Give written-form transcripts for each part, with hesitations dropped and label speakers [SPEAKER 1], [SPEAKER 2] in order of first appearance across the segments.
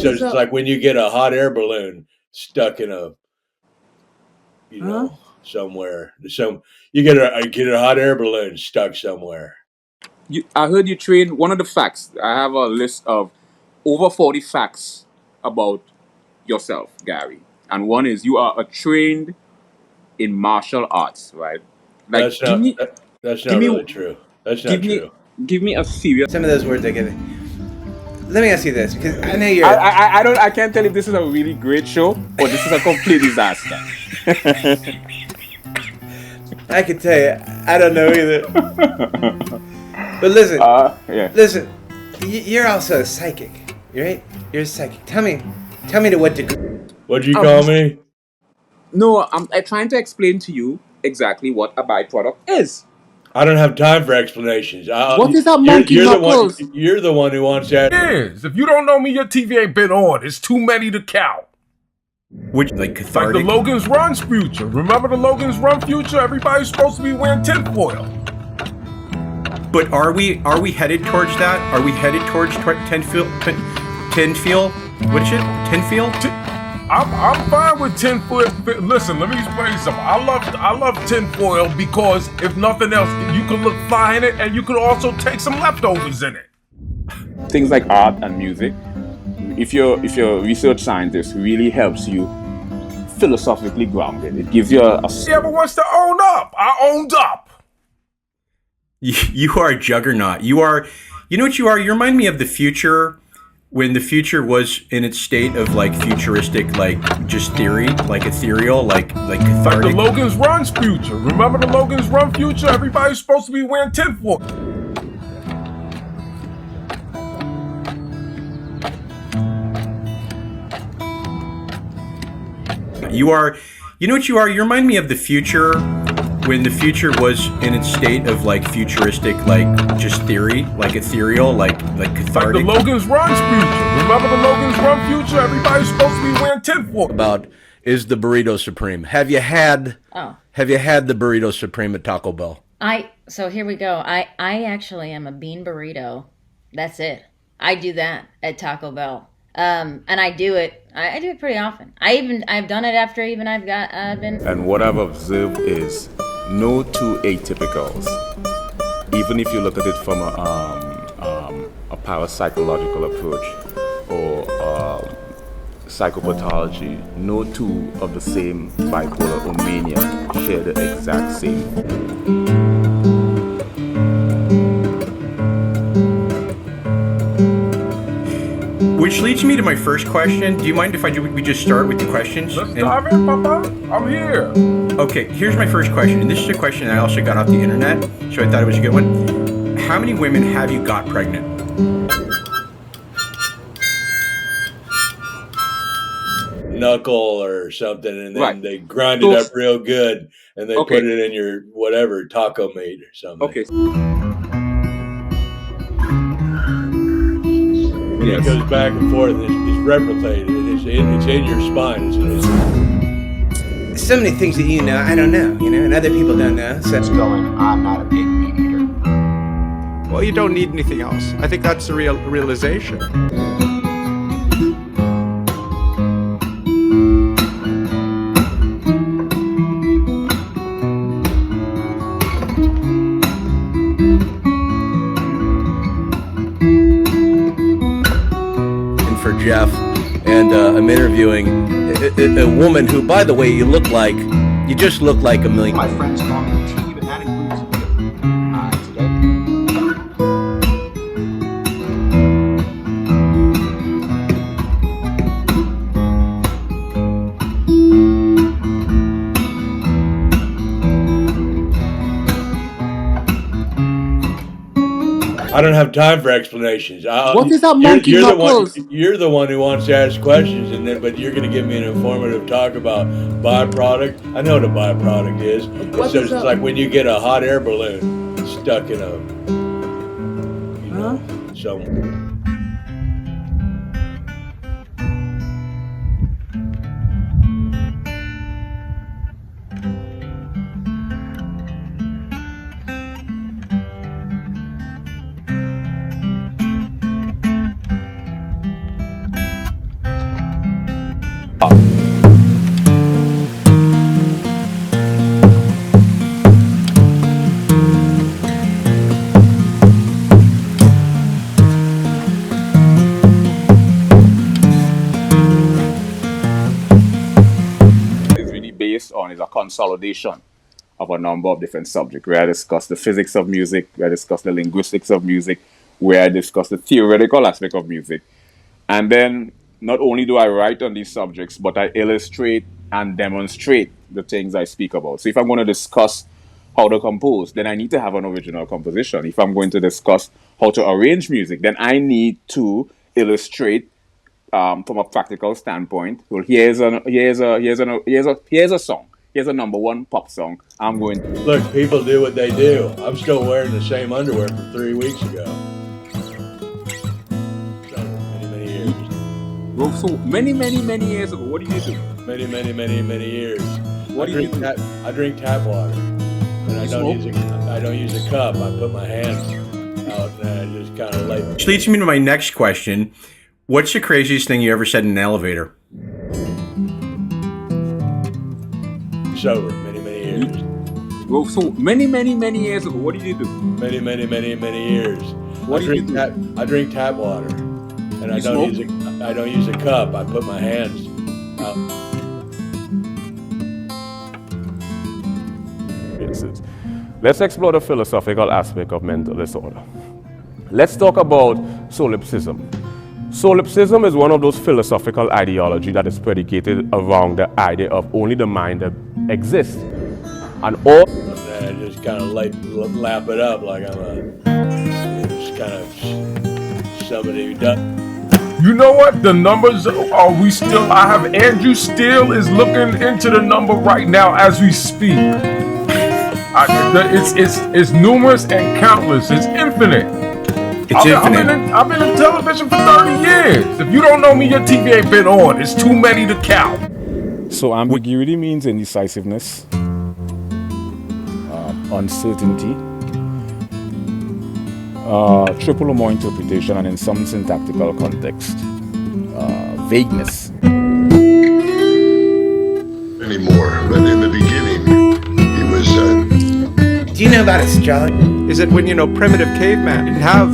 [SPEAKER 1] So it's like when you get a hot air balloon stuck in a, you know, somewhere. You get a hot air balloon stuck somewhere.
[SPEAKER 2] I heard you train. One of the facts. I have a list of over 40 facts about yourself, Gary. And one is you are trained in martial arts, right? Like,
[SPEAKER 1] that's not really true. That's not true.
[SPEAKER 2] Give me a serious.
[SPEAKER 3] Some of those words I get. Let me ask you this, because I know you're.
[SPEAKER 2] I can't tell if this is a really great show or this is a complete disaster.
[SPEAKER 3] I can tell you, I don't know either. But listen, listen, you're also a psychic, right? You're a psychic. Tell me to what degree.
[SPEAKER 1] What'd you call me?
[SPEAKER 2] No, I'm trying to explain to you exactly what a byproduct is.
[SPEAKER 1] I don't have time for explanations.
[SPEAKER 2] What is that monkey knuckles?
[SPEAKER 1] You're the one who wants that.
[SPEAKER 4] If you don't know me, your TV ain't been on. It's too many to count.
[SPEAKER 3] Which, like cathartic?
[SPEAKER 4] Like the Logan's Run future. Remember the Logan's Run future? Everybody's supposed to be wearing tinfoil.
[SPEAKER 3] But are we headed towards that? Are we headed towards tinfoil? What is it? Tinfoil?
[SPEAKER 4] I'm fine with tinfoil. Listen, let me explain something. I love tinfoil because if nothing else, you can look fly in it, and you can also take some leftovers in it.
[SPEAKER 2] Things like art and music, if you're a research scientist, really helps you philosophically grounded. It gives you a.
[SPEAKER 4] He ever wants to own up? I owned up.
[SPEAKER 3] You are a juggernaut. You know what you are? You remind me of the future. When the future was in its state of like futuristic, like just theory, like ethereal, like cathartic.
[SPEAKER 4] Like the Logan's Run future. Remember the Logan's Run future? Everybody's supposed to be wearing tinfoil.
[SPEAKER 3] You know what you are? You remind me of the future. When the future was in its state of like futuristic, like just theory, like ethereal, like cathartic.
[SPEAKER 4] Like the Logan's Run future. Remember the Logan's Run future? Everybody's supposed to be wearing tinfoil.
[SPEAKER 1] About is the burrito supreme. Have you had the burrito supreme at Taco Bell?
[SPEAKER 5] So here we go. I actually am a bean burrito. That's it. I do that at Taco Bell. And I do it pretty often. I've done it after even I've been.
[SPEAKER 6] And what I've observed is no two atypicals. Even if you look at it from a parapsychological approach or psychopathology, no two of the same bipolar or mania share the exact same.
[SPEAKER 3] Which leads me to my first question. Do you mind if we just start with the questions?
[SPEAKER 4] Let's dive in, Papa. I'm here.
[SPEAKER 3] Okay, here's my first question. And this is a question I also got off the internet, so I thought it was a good one. How many women have you got pregnant?
[SPEAKER 1] Knuckle or something, and then they grind it up real good, and they put it in your whatever taco meat or something.
[SPEAKER 2] Okay.
[SPEAKER 1] It goes back and forth. It's replicated. It's in your spine.
[SPEAKER 3] So many things that you know, I don't know, and other people don't know. So
[SPEAKER 7] I'm not a big meat eater.
[SPEAKER 8] Well, you don't need anything else. I think that's the realization.
[SPEAKER 1] Jeff, and I'm interviewing a woman who, by the way, you just look like a million.
[SPEAKER 7] My friends call me T, but that includes you.
[SPEAKER 1] I don't have time for explanations.
[SPEAKER 2] What is that monkey knuckles?
[SPEAKER 1] You're the one who wants to ask questions, but you're going to give me an informative talk about byproduct. I know what a byproduct is. It's like when you get a hot air balloon stuck in a, somewhere.
[SPEAKER 2] based on is a consolidation of a number of different subjects, where I discuss the physics of music, where I discuss the linguistics of music, where I discuss the theoretical aspect of music. And then not only do I write on these subjects, but I illustrate and demonstrate the things I speak about. So if I'm going to discuss how to compose, then I need to have an original composition. If I'm going to discuss how to arrange music, then I need to illustrate from a practical standpoint. Well, here's a song. Here's a #1 pop song. I'm going to
[SPEAKER 1] look. People do what they do. I'm still wearing the same underwear from 3 weeks ago. So many years.
[SPEAKER 2] Well, so many years ago. What do you do?
[SPEAKER 1] Many years.
[SPEAKER 2] What do you do?
[SPEAKER 1] I drink tap water. And I don't use a cup. I put my hands out and I just kind of like.
[SPEAKER 3] Which leads me to my next question. What's the craziest thing you ever said in an elevator?
[SPEAKER 1] Sober, many years.
[SPEAKER 2] Well, so many years ago. What do you do?
[SPEAKER 1] Many years.
[SPEAKER 2] What do you do?
[SPEAKER 1] I drink tap water, and I don't use a cup. I put my hands out.
[SPEAKER 6] Let's explore the philosophical aspect of mental disorder. Let's talk about solipsism. Solipsism is one of those philosophical ideology that is predicated around the idea of only the mind that exists. And all...
[SPEAKER 1] I just kind of lap it up like I'm just kind of somebody who does.
[SPEAKER 4] You know what? The numbers are we still... I have Andrew Steele is looking into the number right now as we speak. It's numerous and countless. It's infinite. I've been in television for 30 years. If you don't know me, your TV ain't been on. It's too many to count.
[SPEAKER 6] So ambiguity means indecisiveness, uncertainty, triple or more interpretation, and in some syntactical context, vagueness.
[SPEAKER 9] Anymore, but in the beginning, he was.
[SPEAKER 3] Do you know about astrology?
[SPEAKER 8] Is it when, primitive caveman didn't have...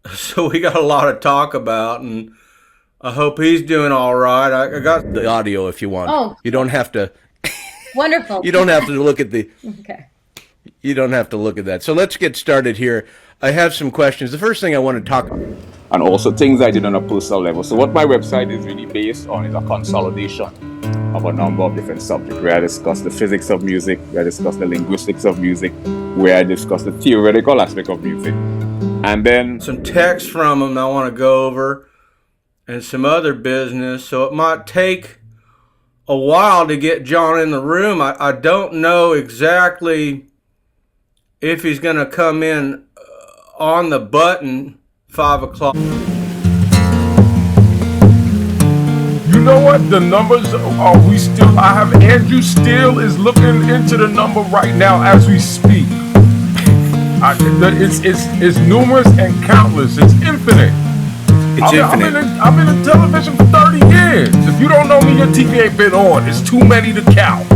[SPEAKER 3] So we got a lot to talk about, and I hope he's doing all right. I got the audio if you want.
[SPEAKER 5] Oh.
[SPEAKER 3] You don't have to.
[SPEAKER 5] Wonderful.
[SPEAKER 3] You don't have to look at the.
[SPEAKER 5] Okay.
[SPEAKER 3] You don't have to look at that. So let's get started here. I have some questions. The first thing I want to talk about.
[SPEAKER 2] And also things I did on a personal level. So what my website is really based on is a consolidation of a number of different subjects, where I discuss the physics of music, where I discuss the linguistics of music, where I discuss the theoretical aspect of music. And then
[SPEAKER 3] some text from him I want to go over, and some other business. So it might take a while to get John in the room. I don't know exactly if he's going to come in on the button 5 o'clock.
[SPEAKER 4] You know what? The numbers are we still... I have Andrew Steele is looking into the number right now as we speak. It's numerous and countless. It's infinite. I've been in television for 30 years. If you don't know me, your TV ain't been on. It's too many to count.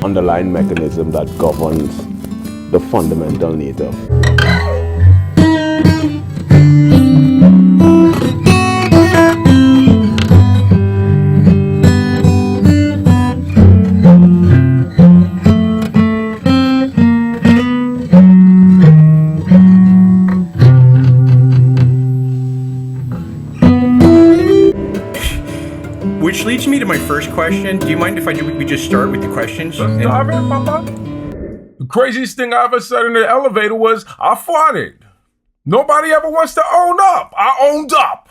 [SPEAKER 6] Underlying mechanism that governs the fundamental nature.
[SPEAKER 3] Which leads me to my first question. Do you mind if we just start with the questions?
[SPEAKER 4] The craziest thing I ever said in the elevator was, I farted. Nobody ever wants to own up. I owned up.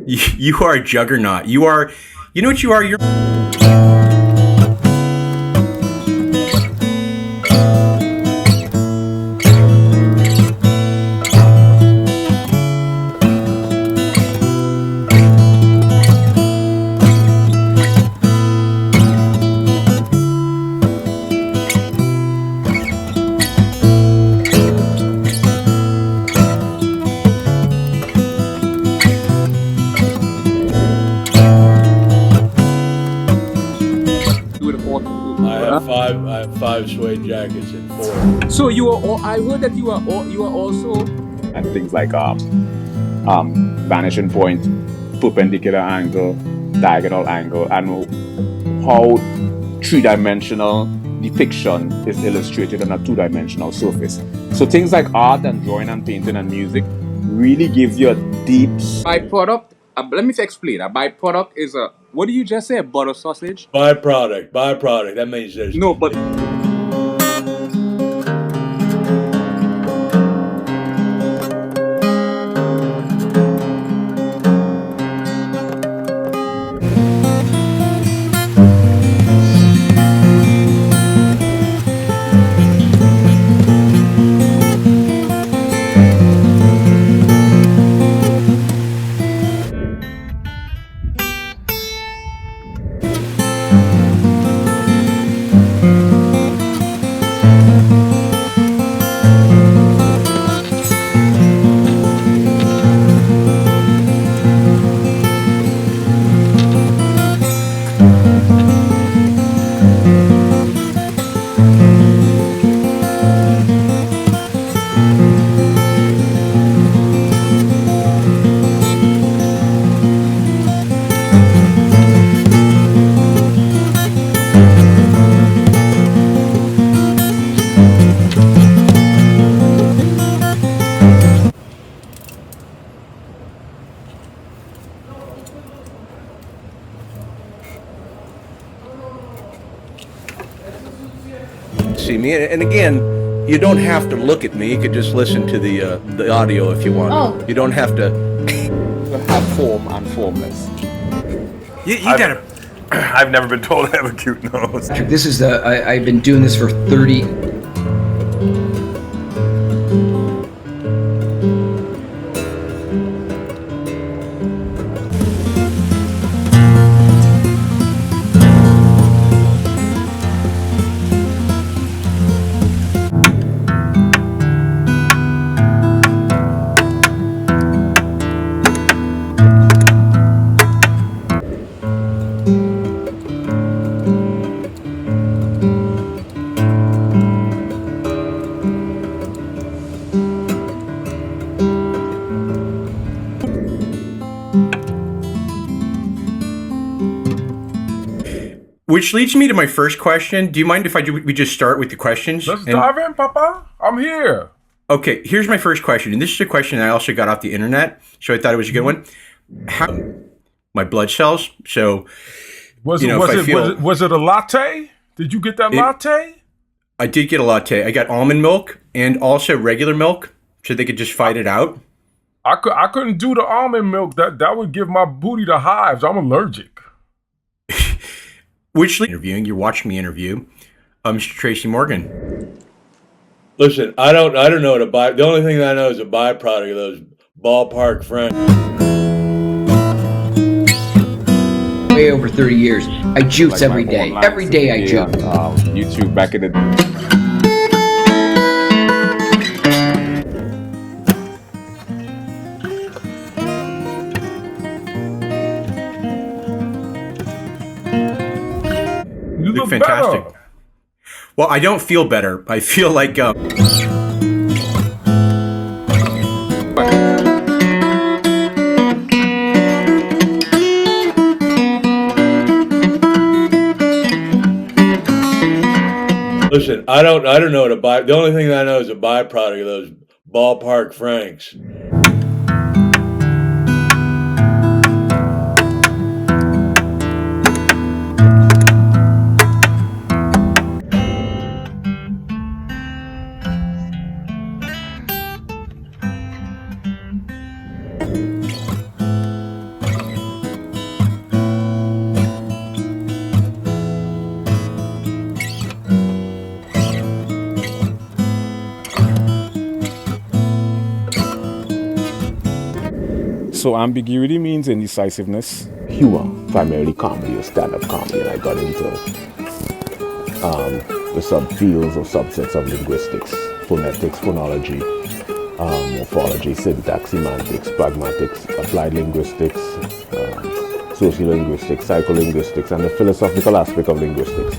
[SPEAKER 10] You are a juggernaut. You are, you know what you are? You're...
[SPEAKER 1] I have 5 suede jackets and 4.
[SPEAKER 2] So you are. I heard that you are also. And things like vanishing point, perpendicular angle, diagonal angle, and how 3-dimensional depiction is illustrated on a 2-dimensional surface. So things like art and drawing and painting and music really gives you a deep byproduct. Let me explain. A byproduct is a, what did you just say? A butter sausage?
[SPEAKER 1] Byproduct. That means there's
[SPEAKER 2] no, but
[SPEAKER 3] see me, and again, you don't have to look at me. You could just listen to the audio if you want.
[SPEAKER 5] Oh.
[SPEAKER 3] You don't have to
[SPEAKER 2] have form and formless.
[SPEAKER 10] You gotta... I've never been told I have a cute nose.
[SPEAKER 11] This is I've been doing this for 30...
[SPEAKER 10] Which leads me to my first question. Do you mind if we just start with the questions?
[SPEAKER 4] Let's dive in, Papa. I'm here.
[SPEAKER 10] Okay, here's my first question. And this is a question I also got off the internet, so I thought it was a good one. How my blood cells? So,
[SPEAKER 4] was it a latte? Did you get that latte?
[SPEAKER 10] I did get a latte. I got almond milk and also regular milk, so they could just fight it out.
[SPEAKER 4] I couldn't do the almond milk. That would give my booty the hives. I'm allergic.
[SPEAKER 10] Which interviewing? You're watching me interview, Mr. Tracy Morgan.
[SPEAKER 1] Listen, I don't know what a the only thing that I know is a byproduct of those ballpark friends.
[SPEAKER 11] Way over 30 years. I juice like every day. Every day I juice.
[SPEAKER 2] YouTube back in the
[SPEAKER 4] You look
[SPEAKER 10] fantastic.
[SPEAKER 4] Better.
[SPEAKER 10] Well, I don't feel better. I feel like
[SPEAKER 1] Listen, I don't know what the only thing that I know is a byproduct of those ballpark Franks.
[SPEAKER 6] So ambiguity means indecisiveness. Humor, primarily comedy or stand-up comedy, and I got into the subfields or subsets of linguistics, phonetics, phonology, morphology, syntax, semantics, pragmatics, applied linguistics, sociolinguistics, psycholinguistics, and the philosophical aspect of linguistics.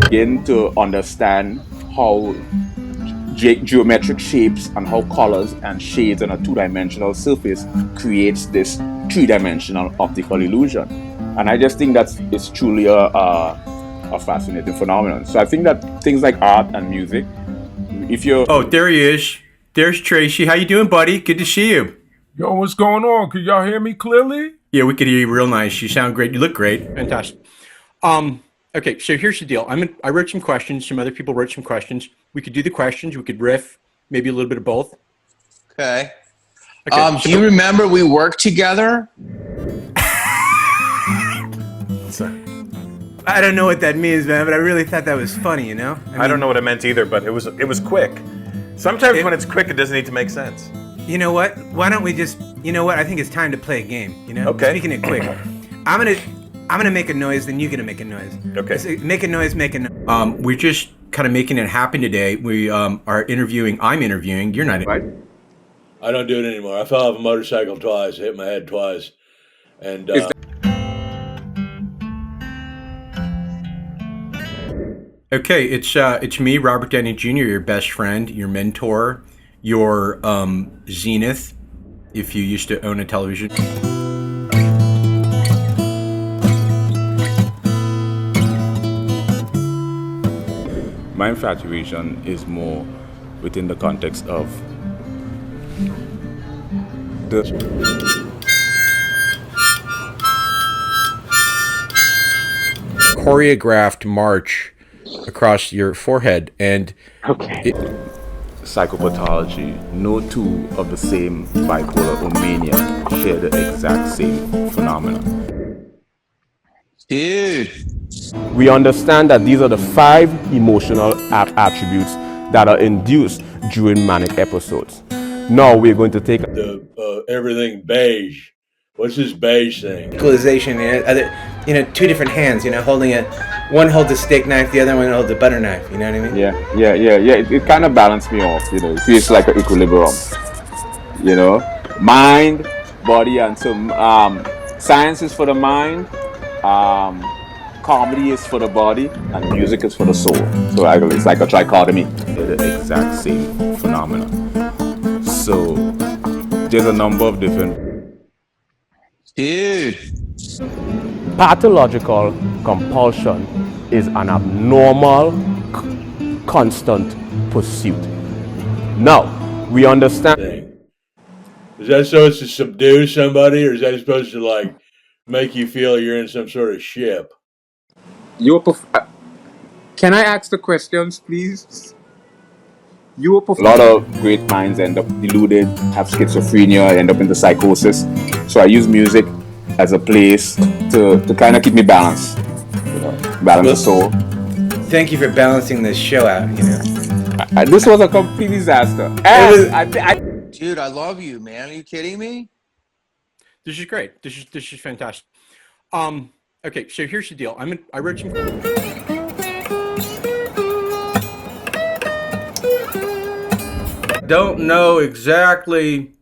[SPEAKER 6] Begin to understand how geometric shapes and how colors and shades on a two-dimensional surface creates this three-dimensional optical illusion. And I just think that it's truly a fascinating phenomenon. So I think that things like art and music, if you're...
[SPEAKER 10] Oh, there he is. There's Tracy. How you doing, buddy? Good to see you.
[SPEAKER 4] Yo, what's going on? Can y'all hear me clearly?
[SPEAKER 10] Yeah, we could hear you real nice. You sound great. You look great. Fantastic. Okay, so here's the deal. I wrote some questions. Some other people wrote some questions. We could do the questions. We could riff, maybe a little bit of both.
[SPEAKER 12] Okay. Do you remember we worked together?
[SPEAKER 3] I don't know what that means, man, but I really thought that was funny, you know?
[SPEAKER 13] I don't know what it meant either, but it was quick. Sometimes when it's quick, it doesn't need to make sense.
[SPEAKER 3] You know what? Why don't we just, you know what? I think it's time to play a game, you know?
[SPEAKER 13] Okay.
[SPEAKER 3] Speaking it quick. I'm gonna make a noise, then you're gonna make a noise.
[SPEAKER 13] Okay.
[SPEAKER 3] Make a noise, make a noise.
[SPEAKER 10] We're just kind of making it happen today. We are interviewing. I'm interviewing. You're not.
[SPEAKER 1] Right. I don't do it anymore. I fell off a motorcycle twice, hit my head twice, and.
[SPEAKER 10] Okay, it's me, Robert Downey Jr., your best friend, your mentor, your zenith, if you used to own a television.
[SPEAKER 6] My infatuation is more within the context of the
[SPEAKER 10] choreographed march across your forehead, and
[SPEAKER 6] psychopathology. No two of the same bipolar or mania share the exact same phenomenon.
[SPEAKER 12] Dude.
[SPEAKER 6] We understand that these are the 5 emotional attributes that are induced during manic episodes. Now we're going to take
[SPEAKER 1] everything beige. What's this beige thing?
[SPEAKER 3] Equalization, two different hands, holding it. One holds a steak knife, the other one holds a butter knife. You know what I mean?
[SPEAKER 6] Yeah. It kind of balanced me off. It feels like an equilibrium. Mind, body, and so science is for the mind. Comedy is for the body, and music is for the soul. So it's like a trichotomy. They're the exact same phenomenon. So there's a number of different.
[SPEAKER 12] Dude.
[SPEAKER 6] Pathological compulsion is an abnormal, constant pursuit. Now, we understand.
[SPEAKER 1] Is that supposed to subdue somebody, or is that supposed to make you feel you're in some sort of ship?
[SPEAKER 2] Can I ask the questions, please? A lot of great minds end up deluded, have schizophrenia, end up in the psychosis. So I use music as a place to kind of keep me balanced, balance the soul.
[SPEAKER 3] Thank you for balancing this show out.
[SPEAKER 2] This was a complete disaster.
[SPEAKER 12] Dude, I love you, man. Are you kidding me?
[SPEAKER 10] This is great. This is fantastic. Okay, so here's the deal. I wrote some. Don't know exactly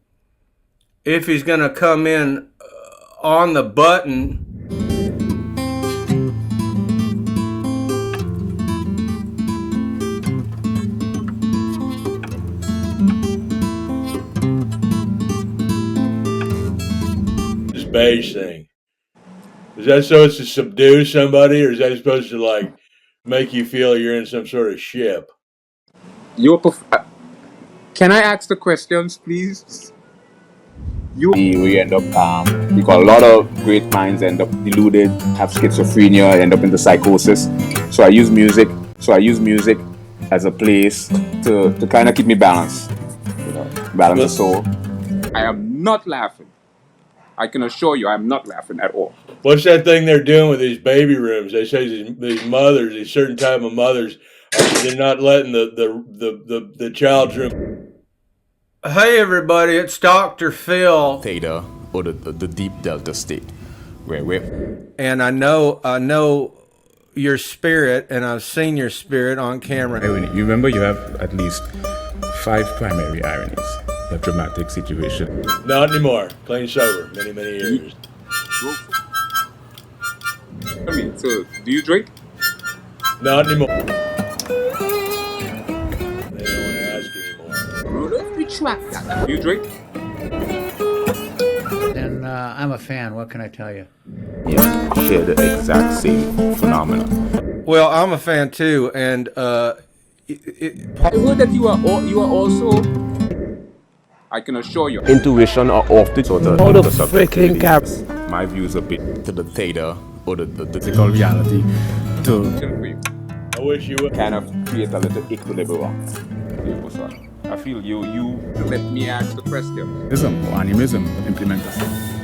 [SPEAKER 10] if he's gonna come in on the button.
[SPEAKER 1] This beige thing. Is that supposed to subdue somebody, or is that supposed to make you feel you're in some sort of ship?
[SPEAKER 2] Can I ask the questions, please? We end up, because a lot of great minds end up deluded, have schizophrenia, end up in the psychosis. So I use music as a place to kind of keep me balanced, balance the soul. I am not laughing. I can assure you I'm not laughing at all.
[SPEAKER 1] What's that thing they're doing with these baby rooms? They say these mothers, these certain type of mothers, they're not letting the child's room.
[SPEAKER 3] Hey everybody, it's Dr. Phil.
[SPEAKER 14] Theta, or the deep delta state, where we're...
[SPEAKER 3] And I know your spirit, and I've seen your spirit on camera.
[SPEAKER 15] You remember you have at least 5 primary ironies. A dramatic situation.
[SPEAKER 1] Not anymore. Clean sober. Many years.
[SPEAKER 2] I mean, so do you drink?
[SPEAKER 1] Not anymore. They don't want to ask anymore.
[SPEAKER 2] Rudolph, retract that. Do you drink?
[SPEAKER 16] And I'm a fan. What can I tell you?
[SPEAKER 6] Yeah, share the exact same phenomenon.
[SPEAKER 3] Well, I'm a fan too, and
[SPEAKER 2] I heard that you are also. I can assure you.
[SPEAKER 6] Intuition are often so the
[SPEAKER 16] freaking caps.
[SPEAKER 6] My views a bit
[SPEAKER 14] to the theta, or the
[SPEAKER 15] physical reality,
[SPEAKER 1] I wish you would
[SPEAKER 6] kind of create a little equilibrium. I feel you
[SPEAKER 2] let me ask the question.
[SPEAKER 15] Or animism implementation.